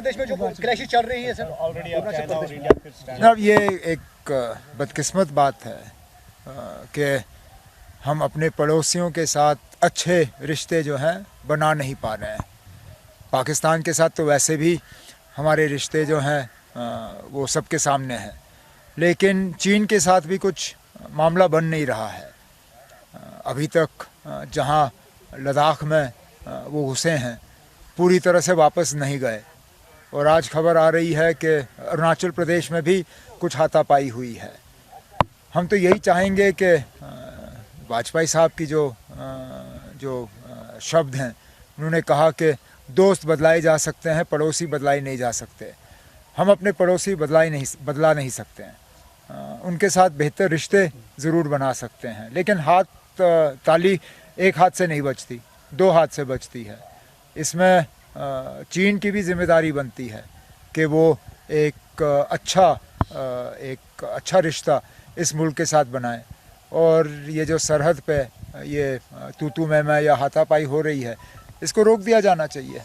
प्रदेश में जो क्लैशेस चल रही है सर ऑलरेडी जनाब, ये एक बदकिस्मत बात है कि हम अपने पड़ोसियों के साथ अच्छे रिश्ते जो हैं बना नहीं पा रहे हैं। पाकिस्तान के साथ तो वैसे भी हमारे रिश्ते जो हैं वो सबके सामने हैं, लेकिन चीन के साथ भी कुछ मामला बन नहीं रहा है। अभी तक जहां लद्दाख में वो घुसे हैं पूरी तरह से वापस नहीं गए, और आज खबर आ रही है कि अरुणाचल प्रदेश में भी कुछ हाथापाई हुई है। हम तो यही चाहेंगे कि वाजपेयी साहब की जो शब्द हैं, उन्होंने कहा कि दोस्त बदलाए जा सकते हैं, पड़ोसी बदलाए नहीं जा सकते। हम अपने पड़ोसी बदला नहीं सकते हैं। उनके साथ बेहतर रिश्ते ज़रूर बना सकते हैं, लेकिन ताली एक हाथ से नहीं बजती, दो हाथ से बजती है। इसमें चीन की भी जिम्मेदारी बनती है कि वो एक अच्छा रिश्ता इस मुल्क के साथ बनाए, और ये जो सरहद पे ये तू मैं या हाथापाई हो रही है, इसको रोक दिया जाना चाहिए।